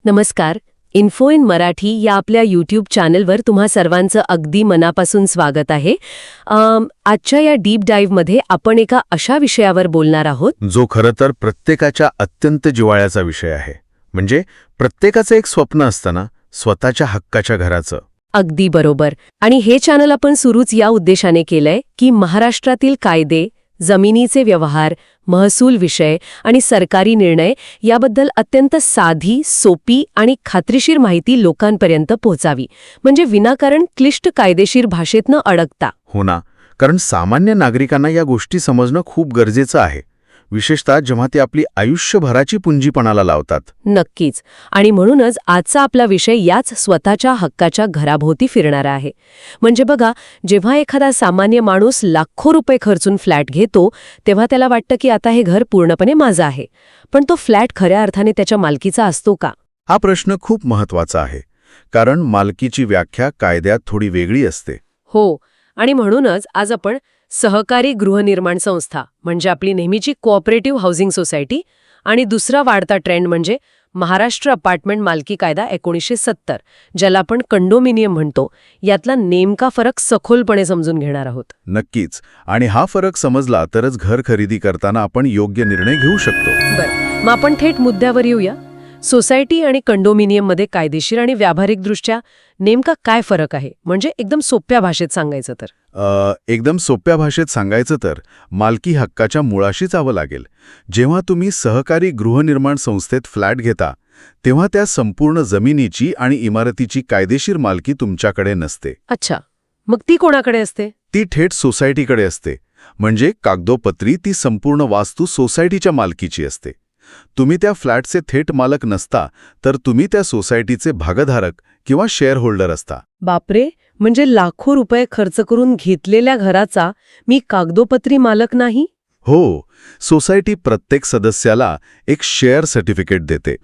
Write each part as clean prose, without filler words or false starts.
नमस्कार. Info in Marathi या आपल्या यूट्यूब चॅनलवर तुम्हा सर्वांचं अगदी मनापासून स्वागत आहे. आजच्या या डीप डाईव्हमध्ये आपण एका अशा विषयावर बोलणार आहोत जो खरं तर प्रत्येकाच्या अत्यंत जिव्हाळ्याचा विषय आहे. म्हणजे प्रत्येकाचं एक स्वप्न असतं ना, स्वतःच्या हक्काच्या घराचं. अगदी बरोबर. आणि हे चॅनल आपण सुरूच या उद्देशाने केलंय की महाराष्ट्रातील कायदे, जमिनीचे व्यवहार, महसूल विषय आणि सरकारी निर्णय याबद्दल अत्यंत साधी, सोपी आणि खात्रीशीर माहिती लोकांपर्यंत पोहोचावी. म्हणजे विनाकारण क्लिष्ट कायदेशीर भाषेत न अडकता. हो ना, कारण सामान्य नागरिकांना या गोष्टी समजणं खूप गरजेचं आहे, विशेषतः जेव्हा ते आपली आयुष्यभराची पुंजीपणाला लावतात. नक्कीच. आणि म्हणूनच आजचा आपला विषय याच स्वतःच्या हक्काच्या घराभोवती फिरणारा आहे. म्हणजे बघा, जेव्हा एखादा सामान्य माणूस लाखो रुपये खर्चून फ्लॅट घेतो तेव्हा त्याला वाटतं की आता हे घर पूर्णपणे माझं आहे. पण तो फ्लॅट खऱ्या अर्थाने त्याच्या मालकीचा असतो का? हा प्रश्न खूप महत्वाचा आहे, कारण मालकीची व्याख्या कायद्यात थोडी वेगळी असते. हो. आणि म्हणूनच आज आपण सहकारी गृहनिर्माण संस्था म्हणजे आपली नेहमीची कोऑपरेटिव्ह हाऊसिंग सोसायटी आणि दुसरा वाढता ट्रेंड म्हणजे महाराष्ट्र अपार्टमेंट मालकी कायदा 1970, ज्याला आपण कंडोमिनियम म्हणतो, यातला नेमका फरक सखोलपणे समजून घेणार आहोत. नक्कीच. आणि हा फरक समजला तरच घर खरेदी करताना आपण योग्य निर्णय घेऊ शकतो. बरं, मग आपण थेट मुद्द्यावर येऊया. सोसायटी आणि कंडोमिनियममध्ये कायदेशीर आणि व्यावहारिकदृष्ट्या नेमका काय फरक आहे? म्हणजे एकदम सोप्या भाषेत सांगायचं तर. एकदम सोप्या भाषेत सांगायचं तर मालकी हक्काच्या मुळाशीच जावं लागेल. जेव्हा तुम्ही सहकारी गृहनिर्माण संस्थेत फ्लॅट घेता तेव्हा त्या संपूर्ण जमिनीची आणि इमारतीची कायदेशीर मालकी तुमच्याकडे नसते. अच्छा, मग ती कोणाकडे असते? ती थेट सोसायटीकडे असते. म्हणजे कागदोपत्री ती संपूर्ण वास्तू सोसायटीच्या मालकीची असते. तुम्ही त्या फ्लॅटचे थेट मालक नसता, तर तुम्ही त्या सोसायटीचे भागधारक किंवा शेअर होल्डर असता. बापरे, म्हणजे लाखो रुपये खर्च करून घेतलेल्या घराचा मी कागदोपत्री मालक नाही? हो, सोसायटी प्रत्येक सदस्याला एक शेअर सर्टिफिकेट देते.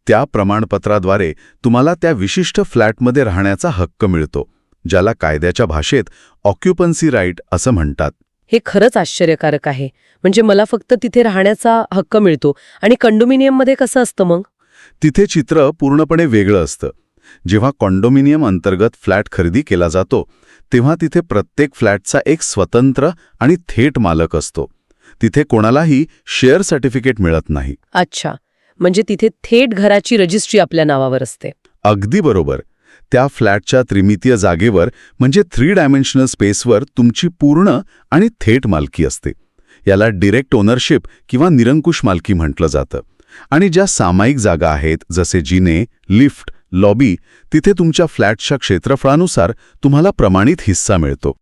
त्या प्रमाणपत्राद्वारे तुम्हाला त्या विशिष्ट फ्लॅटमध्ये राहण्याचा हक्क मिळतो, ज्याला कायद्याच्या भाषेत ऑक्युपन्सी राईट असं म्हणतात. हे खरंच आश्चर्यकारक आहे. म्हणजे मला फक्त तिथे राहण्याचा हक्क मिळतो. आणि कंडोमिनियममध्ये कसं असतं मग? तिथे चित्र पूर्णपणे वेगळं असतं. जेव्हा कॉन्डोमिनियम अंतर्गत फ्लॅट खरेदी केला जातो तेव्हा तिथे प्रत्येक फ्लॅटचा एक स्वतंत्र आणि थेट मालक असतो. तिथे कोणालाही शेअर सर्टिफिकेट मिळत नाही. अच्छा, म्हणजे तिथे थेट घराची रजिस्ट्री आपल्या नावावर असते. अगदी बरोबर. त्या फ्लॅटच्या त्रिमितीय जागेवर म्हणजे 3 डायमेन्शनल स्पेसवर तुमची पूर्ण आणि थेट मालकी असते. याला डिरेक्ट ओनरशिप किंवा निरंकुश मालकी म्हटलं जातं. आणि ज्या सामायिक जागा आहेत, जसे जिने, लिफ्ट, लॉबी, तिथे तुमच्या फ्लॅटच्या क्षेत्रफळानुसार तुम्हाला प्रमाणित हिस्सा मिळतो.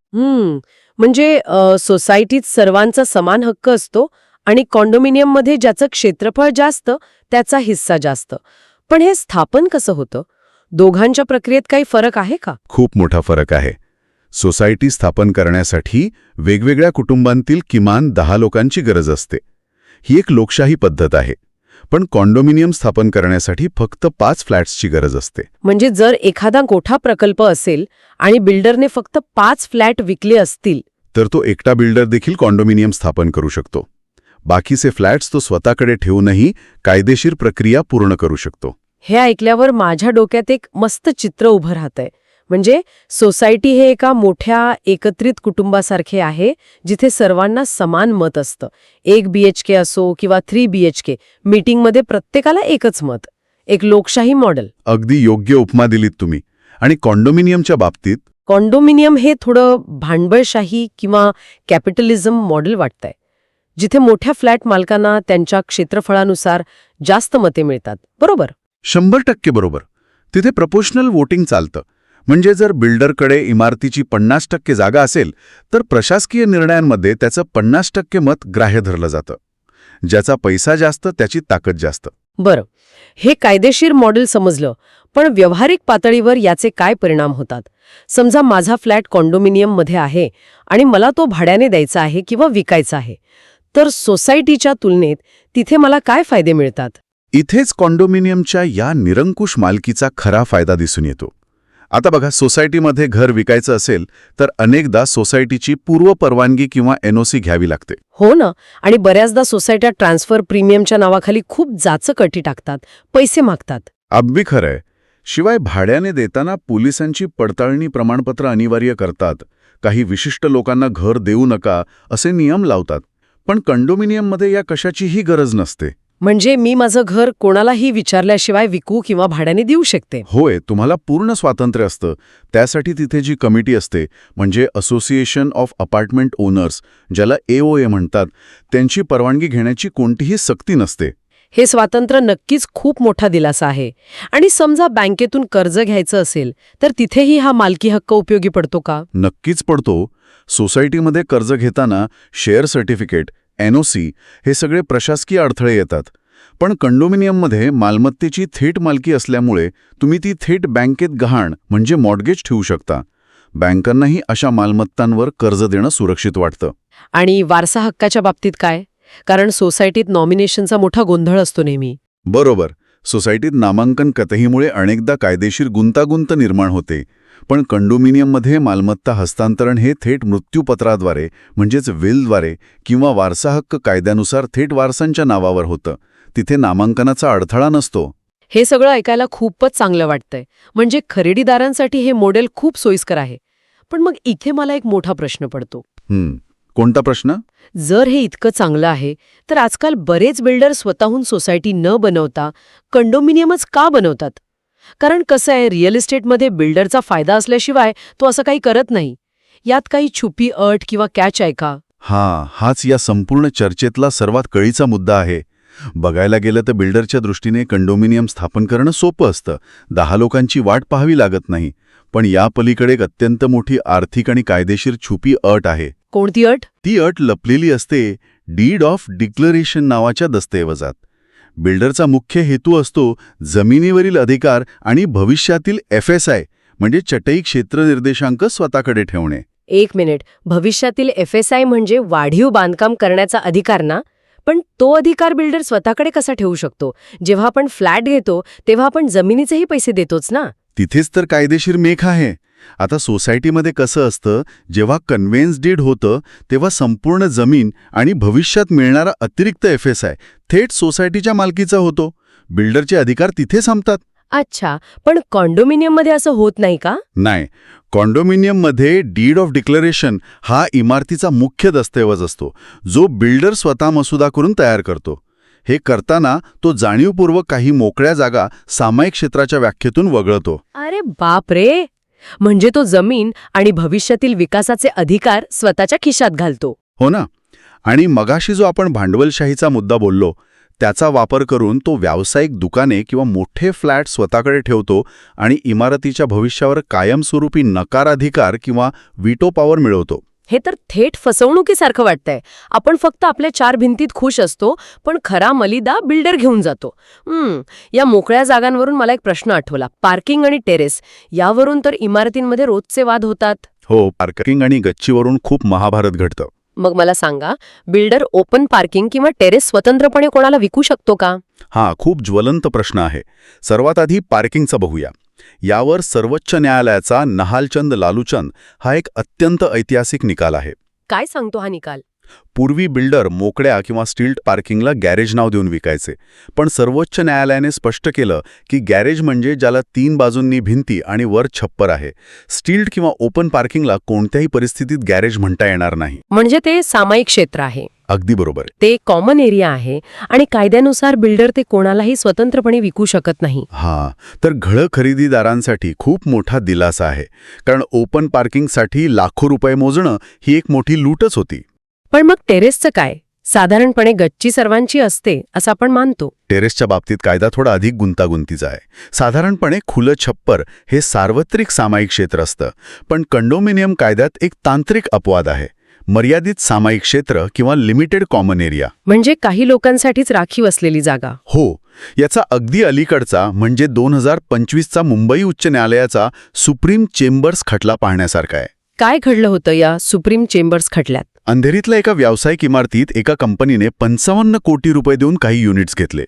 म्हणजे सोसायटीत सर्वांचा समान हक्क असतो आणि कॉन्डोमिनियममध्ये ज्याचं क्षेत्रफळ जास्त त्याचा हिस्सा जास्त. पण हे स्थापन कसं होतं? दोघांच्या प्रक्रियेत काही फरक आहे का? खूप मोठा फरक आहे. सोसायटी स्थापन करण्यासाठी वेगवेगळ्या कुटुंबांतील किमान 10 लोकांची गरज असते. ही एक लोकशाही पद्धत आहे. पण कॉन्डोमिनियम स्थापन करण्यासाठी फक्त 5 फ्लॅट्सची गरज असते. म्हणजे जर एखादा मोठा प्रकल्प असेल आणि बिल्डरने फक्त 5 फ्लॅट विकले असतील तर तो एकटा बिल्डर देखील कॉन्डोमिनियम स्थापन करू शकतो. बाकीचे फ्लॅट्स तो स्वतःकडे ठेवूनही कायदेशीर प्रक्रिया पूर्ण करू शकतो. हे ऐकल्यावर माझ्या डोक्यात एक मस्त चित्र उभं राहतंय. म्हणजे सोसायटी हे एका मोठ्या एकत्रित कुटुंबासारखे आहे, जिथे सर्वांना समान मत असतं. 1 BHK असो किंवा 3 BHK, मीटिंगमध्ये प्रत्येकाला एकच मत. एक लोकशाही मॉडेल. अगदी योग्य उपमा दिलीत तुम्ही. आणि कॉन्डोमिनियमच्या बाबतीत? कॉन्डोमिनियम हे थोडं भांडवलशाही किंवा कॅपिटलिझम मॉडेल वाटतंय, जिथे मोठ्या फ्लॅट मालकांना त्यांच्या क्षेत्रफळानुसार जास्त मते मिळतात. बरोबर? 100% बरोबर. तिथे प्रपोर्शनल वोटिंग चालतं. म्हणजे जर बिल्डरकडे इमारतीची 50% जागा असेल तर प्रशासकीय निर्णयांमध्ये त्याचं 50% मत ग्राह्य धरलं जातं. ज्याचा पैसा जास्त त्याची ताकद जास्त. बरं, हे कायदेशीर मॉडेल समजलं. पण व्यावहारिक पातळीवर याचे काय परिणाम होतात? समजा माझा फ्लॅट कॉन्डोमिनियममध्ये आहे आणि मला तो भाड्याने द्यायचा आहे किंवा विकायचा आहे, तर सोसायटीच्या तुलनेत तिथे मला काय फायदे मिळतात? इथेच कॉन्डोमिनियमच्या या निरंकुश मालकीचा खरा फायदा दिसून येतो. आता बघा, सोसायटीमध्ये घर विकायचं असेल तर अनेकदा सोसायटीची पूर्व परवानगी किंवा NOC घ्यावी लागते. हो ना. आणि बऱ्याचदा सोसायट्या ट्रान्सफर प्रीमियमच्या नावाखाली खूप जाचक अटी टाकतात, पैसे मागतात. अगदी खरंय. शिवाय भाड्याने देताना पोलिसांची पडताळणी प्रमाणपत्र अनिवार्य करतात. काही विशिष्ट लोकांना घर देऊ नका असे नियम लावतात. पण कंडोमिनियममध्ये या कशाचीही गरज नसते. म्हणजे मी माझं घर कोणालाही विचारल्याशिवाय विकू किंवा भाड्याने देऊ शकते. होय, तुम्हाला पूर्ण स्वातंत्र्य असतं. त्यासाठी तिथे जी कमिटी असते, म्हणजे असोसिएशन ऑफ अपार्टमेंट ओनर्स, ज्याला AOA म्हणतात, त्यांची परवानगी घेण्याची कोणतीही सक्ती नसते. हे स्वातंत्र्य नक्कीच खूप मोठा दिलासा आहे. आणि समजा बँकेतून कर्ज घ्यायचं असेल तर तिथेही हा मालकी हक्क उपयोगी पडतो का? नक्कीच पडतो. सोसायटीमध्ये कर्ज घेताना शेअर सर्टिफिकेट, NOC हे सगळे प्रशासकीय अडथळे येतात. पण कंडोमिनियममध्ये मालमत्तेची थेट मालकी असल्यामुळे तुम्ही ती थेट बँकेत गहाण म्हणजे मॉर्गेज ठेवू शकता. बँकांनाही अशा मालमत्तांवर कर्ज देणं सुरक्षित वाटतं. आणि वारसा हक्काच्या बाबतीत काय? कारण सोसायटीत नॉमिनेशनचा मोठा गोंधळ असतो नेहमी. बरोबर. सोसायटीत नामांकन कतहीमुळे अनेकदा कायदेशीर गुंतागुंत निर्माण होते. पण कंडोमिनियममध्ये मालमत्ता हस्तांतरण हे थेट मृत्यूपत्राद्वारे म्हणजेच विलद्वारे किंवा वारसा हक्क कायद्यानुसार थेट वारसांच्या नावावर होतं. तिथे नामांकनाचा अडथळा नसतो. हे सगळं ऐकायला खूपच चांगलं वाटतंय. म्हणजे खरेदीदारांसाठी हे मॉडेल खूप सोयीस्कर आहे. पण मग इथे मला एक मोठा प्रश्न पडतो. कोणता प्रश्न? जर हे इतकं चांगलं आहे तर आजकाल बरेच बिल्डर स्वतःहून सोसायटी न बनवता कंडोमिनियमच का बनवतात? कारण कसं आहे, रिअल इस्टेटमध्ये बिल्डरचा फायदा असल्याशिवाय तो असं काही करत नाही. यात काही छुपी अट किंवा कॅच आहे का? हाच या संपूर्ण चर्चेतला सर्वात कळीचा मुद्दा आहे. बघायला गेलं तर बिल्डरच्या दृष्टीने कंडोमिनियम स्थापन करणं सोपं असतं. 10 लोकांची वाट पाहावी लागत नाही. पण या पलीकडे एक अत्यंत मोठी आर्थिक आणि कायदेशीर छुपी अट आहे. कोणती अट? ती अट लपलेली असते डीड ऑफ डिक्लरेशन नावाच्या दस्तऐवजात. बिल्डरचा मुख्य हेतू असतो जमिनीवरील अधिकार आणि भविष्यातील FSI म्हणजे चटई क्षेत्र निर्देशांक स्वतःकडे ठेवणे. एक मिनिट, भविष्यातील FSI म्हणजे वाढीव बांधकाम करण्याचा अधिकार ना? पण तो अधिकार बिल्डर स्वतःकडे कसा ठेवू शकतो? जेव्हा आपण फ्लॅट घेतो तेव्हा आपण जमिनीचेही पैसे देतोच ना? तिथेच तर कायदेशीर मेख आहे. आता सोसायटीमध्ये कसं असतं, जेव्हा कन्व्हेन्स डीड होतं तेव्हा संपूर्ण जमीन आणि भविष्यात मिळणारा अतिरिक्त FSI थेट सोसायटीच्या मालकीचा होतो. बिल्डरचे अधिकार तिथे संपतात. अच्छा, पण कॉन्डोमिनियममध्ये असं होत नाही का? नाही. कॉन्डोमिनियममध्ये डीड ऑफ डिक्लरेशन हा इमारतीचा मुख्य दस्तऐवज असतो, जो बिल्डर स्वतः मसुदा करून तयार करतो. हे करताना तो जाणीवपूर्वक काही मोकळ्या जागा सामायिक क्षेत्राच्या व्याख्येतून वगळतो. अरे बाप रे! म्हणजे तो जमीन आणि भविष्यातील विकासाचे अधिकार स्वतःच्या खिशात घालतो. हो ना. आणि मगाशी जो आपण भांडवलशाहीचा मुद्दा बोललो, त्याचा वापर करून तो व्यावसायिक दुकाने किंवा मोठे फ्लॅट स्वतःकडे ठेवतो आणि इमारतीच्या भविष्यावर कायमस्वरूपी नकाराधिकार किंवा व्हीटो पॉवर मिळवतो. हे तर थेट फसवणुकीसारखं वाटतंय. आपण फक्त आपल्या 4 भिंतीत खुश असतो, पण खरा मलिदा बिल्डर घेऊन जातो. या मोकळ्या जागांवरून मला एक प्रश्न आठवला. पार्किंग आणि टेरेस यावरून तर इमारतींमध्ये रोजचे वाद होतात. हो, पार्किंग आणि गच्चीवरून खूप महाभारत घडतं. मग मला सांगा, बिल्डर ओपन पार्किंग किंवा टेरेस स्वतंत्रपणे कोणाला विकू शकतो का? खूप ज्वलंत प्रश्न आहे. सर्वात आधी पार्किंगचा बघूया. यावर सर्वोच्च न्यायालयाचा नहालचंद लालूचंद हा एक अत्यंत ऐतिहासिक निकाल आहे. काय सांगतो हा निकाल? पूर्वी बिल्डर मोकळ्या किंवा स्टील्ड पार्किंगला गॅरेज नाव देऊन विकायचे. पण सर्वोच्च न्यायालयाने स्पष्ट केलं की गॅरेज म्हणजे ज्याला 3 बाजूंनी भिंती आणि वर छप्पर आहे. स्टील्ड किंवा ओपन पार्किंगला कोणत्याही परिस्थितीत गॅरेज म्हणता येणार नाही. म्हणजे ते सामायिक क्षेत्र आहे. अगदी बरोबर. ते कॉमन एरिया आहे आणि कायद्यानुसार बिल्डर ते कोणालाही स्वतंत्रपणे विकू शकत नाही. तर घरं खरेदीदारांसाठी खूप मोठा दिलासा आहे. कारण ओपन पार्किंगसाठी लाखो रुपये मोजणं ही एक मोठी लूटच होती. पण मग टेरेसचं काय? साधारणपणे गच्ची सर्वांची असते असं आपण मानतो. टेरेसच्या बाबतीत कायदा थोडा अधिक गुंतागुंतीचा आहे. साधारणपणे खुलं छप्पर हे सार्वत्रिक सामायिक क्षेत्र असतं. पण कंडोमिनियम कायद्यात एक तांत्रिक अपवाद आहे. मर्यादित सामायिक क्षेत्र किंवा लिमिटेड कॉमन एरिया. म्हणजे काही लोकांसाठीच राखीव असलेली जागा. हो. याचा अगदी अलीकडचा म्हणजे 2025चा मुंबई उच्च न्यायालयाचा सुप्रीम चेंबर्स खटला पाहण्यासारखा आहे. काय घडलं होतं या सुप्रीम चेंबर्स खटल्यात? अंधेरीतल्या एका व्यावसायिक इमारतीत एका कंपनीने 55 कोटी रुपये देऊन काही युनिट्स घेतले.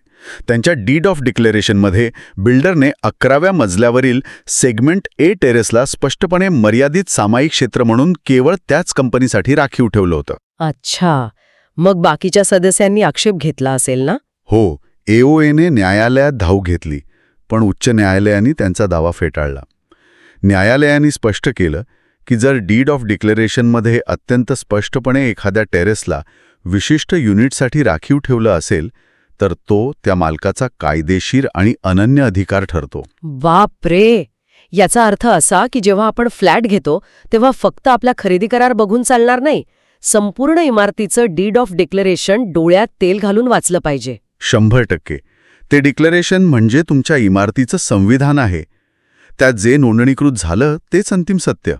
त्यांच्या डीड ऑफ डिक्लेरेशनमध्ये बिल्डरने 11व्या मजल्यावरील सेगमेंट A टेरेसला स्पष्टपणे मर्यादित सामायिक क्षेत्र म्हणून केवळ त्याच कंपनीसाठी राखीव ठेवलं होतं. अच्छा, मग बाकीच्या सदस्यांनी आक्षेप घेतला असेल ना? हो. AOAने न्यायालयात धाव घेतली. पण उच्च न्यायालयाने त्यांचा दावा फेटाळला. न्यायालयाने स्पष्ट केलं की जर डीड ऑफ डिक्लेरेशनमध्ये अत्यंत स्पष्टपणे एखाद्या टेरेसला विशिष्ट युनिटसाठी राखीव ठेवलं असेल तर तो त्या मालकाचा कायदेशीर आणि अनन्य अधिकार ठरतो. बाप रे! याचा अर्थ असा की जेव्हा आपण फ्लॅट घेतो तेव्हा फक्त आपला खरेदी करार बघून चालणार नाही, संपूर्ण इमारतीचं डीड ऑफ डिक्लेरेशन डोळ्यात तेल घालून वाचलं पाहिजे. 100%. ते डिक्लेरेशन म्हणजे तुमच्या इमारतीचं संविधान आहे. त्यात जे नोंदणीकृत झालं तेच अंतिम सत्य.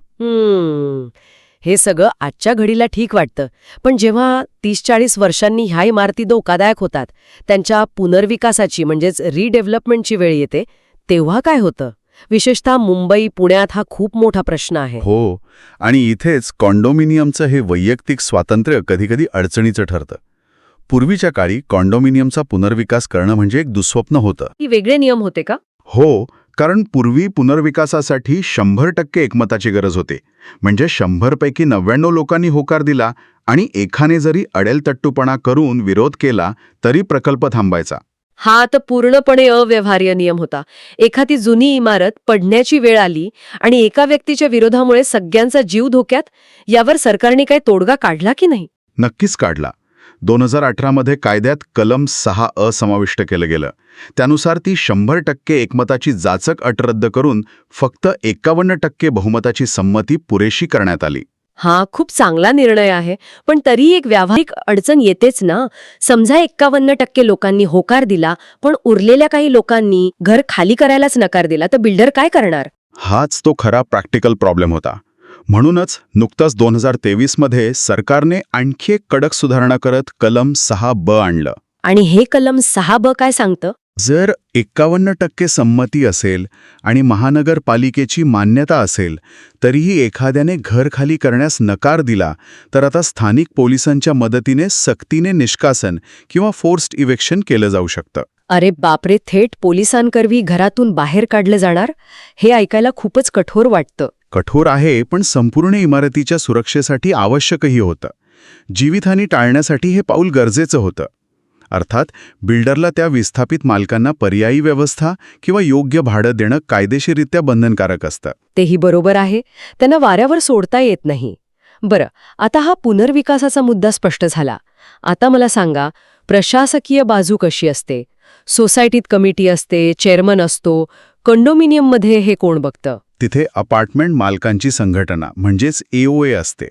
हे सगळं आजच्या घडीला ठीक वाटतं, पण जेव्हा 30-40 वर्षांनी ह्या इमारती धोकादायक होतात, त्यांच्या पुनर्विकासाची म्हणजेच रिडेव्हलपमेंटची वेळ येते, तेव्हा काय होतं? विशेषतः मुंबई, पुण्यात हा खूप मोठा प्रश्न आहे. हो, आणि इथेच कॉन्डोमिनियमचं हे वैयक्तिक स्वातंत्र्य कधीकधी अडचणीचं ठरतं. पूर्वीच्या काळी कॉन्डोमिनियमचा पुनर्विकास करणं म्हणजे एक दुःस्वप्न होतं. ही वेगळे नियम होते का? हो, कारण पूर्वी पुनर्विकासासाठी 100% एकमताची गरज होते. म्हणजे 100 पैकी 99 लोकांनी होकार दिला आणि एकाने जरी अडेलतट्टूपणा करून विरोध केला तरी प्रकल्प थांबायचा. हा तर पूर्णपणे अव्यवहार्य नियम होता. एखादी जुनी इमारत पडण्याची वेळ आली आणि एका व्यक्तीच्या विरोधामुळे सगळ्यांचा जीव धोक्यात, यावर सरकारने काही तोडगा काढला की नाही? नक्कीच काढला. 2018 मध्ये कायद्यात कलम 6 समाविष्ट केलं गेलं. त्यानुसार ती 100% एकमताची जाचक अट रद्द करून फक्त 51% बहुमताची संमती पुरेशी करण्यात आली. हा खूप चांगला निर्णय आहे, पण तरी एक व्यावहारिक अडचण येतेच ना. समजा 51% लोकांनी होकार दिला, पण उरलेल्या काही लोकांनी घर खाली करायलाच नकार दिला, तर बिल्डर काय करणार? हाच तो खरा प्रॅक्टिकल प्रॉब्लेम होता. म्हणूनच नुकताच 2023 मध्ये सरकारने आणखी एक कडक सुधारणा करत कलम 6 आणलं. आणि हे कलम 6 काय सांगतं? जर 51% संमती असेल आणि महानगरपालिकेची मान्यता असेल तरीही एखाद्याने घर खाली करण्यास नकार दिला तर आता स्थानिक पोलिसांच्या मदतीने सक्तीने निष्कासन किंवा फोर्स्ड इव्हेक्शन केलं जाऊ शकतं. अरे बापरे, थेट पोलिसांकरवी घरातून बाहेर काढलं जाणार? हे ऐकायला खूपच कठोर वाटतं. कठोर आहे, पण संपूर्ण इमारतीच्या सुरक्षेसाठी आवश्यकही होतं. जीवितहानी टाळण्यासाठी हे पाऊल गरजेचं होतं. अर्थात बिल्डरला त्या विस्थापित मालकांना पर्यायी व्यवस्था किंवा योग्य भाडं देणं कायदेशीररित्या बंधनकारक असतं. तेही बरोबर आहे. त्यांना वाऱ्यावर सोडता येत नाही. बरं, आता हा पुनर्विकासाचा मुद्दा स्पष्ट झाला. आता मला सांगा, प्रशासकीय बाजू कशी असते? सोसायटीत कमिटी असते, चेअरमन असतो. कंडोमिनियममध्ये हे कोण बघतं? तिथे अपार्टमेंट मालकांची संघटना म्हणजेच AOA असते.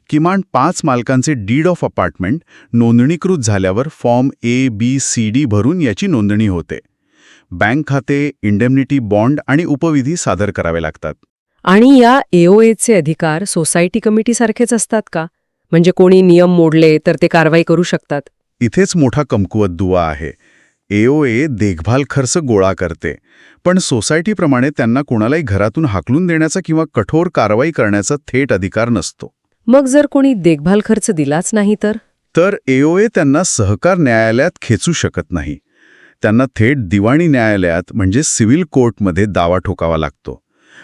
किमान 5 मालकांचे डीड ऑफ अपार्टमेंट नोंदणीकृत झाल्यावर फॉर्म ABCD भरून याची नोंदणी होते. बँक खाते, इंडेम्निटी बॉन्ड आणि उपविधी सादर करावे लागतात. आणि या AOAचे अधिकार सोसायटी कमिटीसारखेच असतात का? म्हणजे कोणी नियम मोडले तर ते कारवाई करू शकतात? इथेच मोठा कमकुवत दुवा आहे. AOA देखभाल खर्च गोळा करते, पण सोसायटीप्रमाणे त्यांना कोणालाही घरातून हाकलून देण्याचा किंवा कठोर कारवाई करण्याचा थेट अधिकार नसतो. मग जर कोणी देखभाल खर्च दिलाच नाही तर AOA त्यांना सहकार न्यायालयात खेचू शकत नाही. त्यांना थेट दिवाणी न्यायालयात म्हणजे सिव्हिल कोर्टमध्ये दावा ठोकावा लागतो.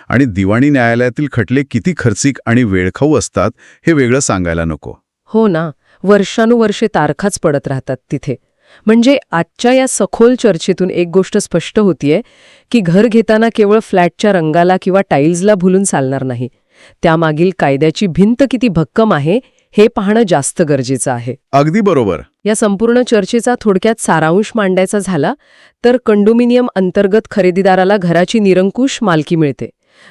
आणि दिवाणी न्यायालयातील खटले किती खर्चिक आणि वेळखाऊ असतात हे वेगळं सांगायला नको. हो ना, वर्षानुवर्षे तारखाच पडत राहतात तिथे. म्हणजे आजच्या या सखोल चर्चेतून एक गोष्ट स्पष्ट होतीये की घर घेताना केवळ फ्लॅटच्या रंगाला किंवा टाईल्सला भुलून चालणार नाही. त्यामागील कायद्याची भिंत किती भक्कम आहे हे पाहणं जास्त गरजेचं आहे. अगदी बरोबर. या संपूर्ण चर्चेचा थोडक्यात सारांश मांडायचा झाला तर कंडोमिनियम अंतर्गत खरेदीदाराला घराची निरंकुश मालकी मिळते.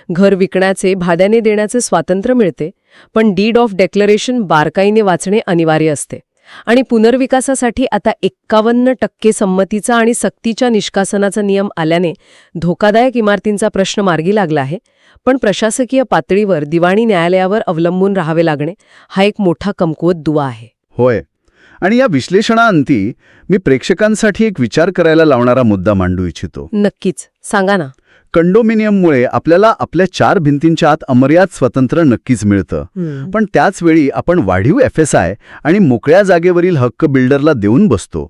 घर विकण्याचे, भाड्याने देण्याचे स्वातंत्र्य मिळते, पण डीड ऑफ डिक्लेरेशन बारकाईने वाचणे अनिवार्य असते. आणि पुनर्विकासासाठी आता 51% संमतीचा आणि सक्तीच्या निष्कासनाचा नियम आल्याने धोकादायक इमारतींचा प्रश्न मार्गी लागला आहे. पण प्रशासकीय पातळीवर दिवाणी न्यायालयावर अवलंबून राहावे लागणे हा एक मोठा कमकुवत दुवा आहे. होय. आणि या विश्लेषणाअंती मी प्रेक्षकांसाठी एक विचार करायला लावणारा मुद्दा मांडू इच्छितो. नक्कीच, सांगा ना. कंडोमिनियममुळे आपल्याला आपल्या 4 भिंतींच्या आत अमर्याद स्वातंत्र्य नक्कीच मिळतं, पण त्याच वेळी आपण वाढीव FSI आणि मोकळ्या जागेवरील हक्क बिल्डरला देऊन बसतो.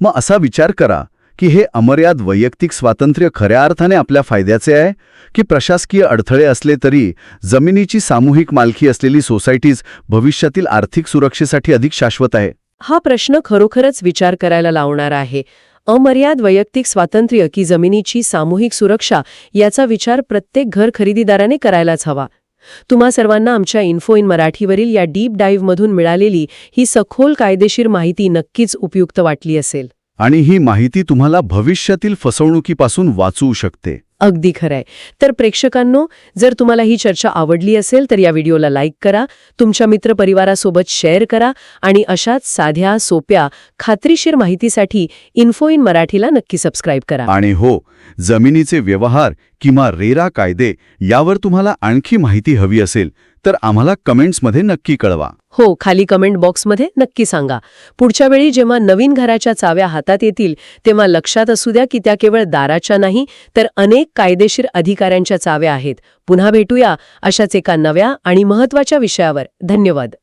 मग असा विचार करा की हे अमर्याद वैयक्तिक स्वातंत्र्य खऱ्या अर्थाने आपल्या फायद्याचे आहे की प्रशासकीय अडथळे असले तरी जमिनीची सामूहिक मालकी असलेली सोसायटीज भविष्यातील आर्थिक सुरक्षेसाठी अधिक शाश्वत आहे? हा प्रश्न खरोखरच विचार करायला लावणारा आहे. अमर्याद वैयक्तिक स्वातंत्र्य की जमिनीची सामूहिक सुरक्षा याचा विचार प्रत्येक घर खरेदीदाराने करायलाच हवा. तुम्हा सर्वांना आमच्या इन्फो इन मराठीवरील या डीप डाईव्हमधून मिळालेली ही सखोल कायदेशीर माहिती नक्कीच उपयुक्त वाटली असेल. आणि ही माहिती तुम्हाला भविष्यातील फसवणुकीपासून वाचवू शकते. अगदी खरंय. तर प्रेक्षकांनो, जर तुम्हाला ही चर्चा आवडली असेल तर या व्हिडिओला लाईक करा, तुमच्या मित्रपरिवारासोबत शेअर करा आणि अशाच साध्या, सोप्या, खात्रीशीर माहितीसाठी इन्फो इन मराठीला नक्की सबस्क्राईब करा. आणि हो, जमिनीचे व्यवहार किंवा रेरा कायदे यावर तुम्हाला आणखी माहिती हवी असेल तर आम्हाला कमेंट्समध्ये नक्की कळवा. हो, खाली कमेंट बॉक्समध्ये नक्की सांगा. पुढच्या वेळी जेव्हा नवीन घराच्या चाव्या हातात येतील तेव्हा लक्षात असू द्या की त्या केवळ दाराच्या नाही तर अनेक कायदेशीर अधिकाऱ्यांच्या चाव्या आहेत. पुन्हा भेटूया अशाच एका नव्या आणि महत्त्वाच्या विषयावर. धन्यवाद.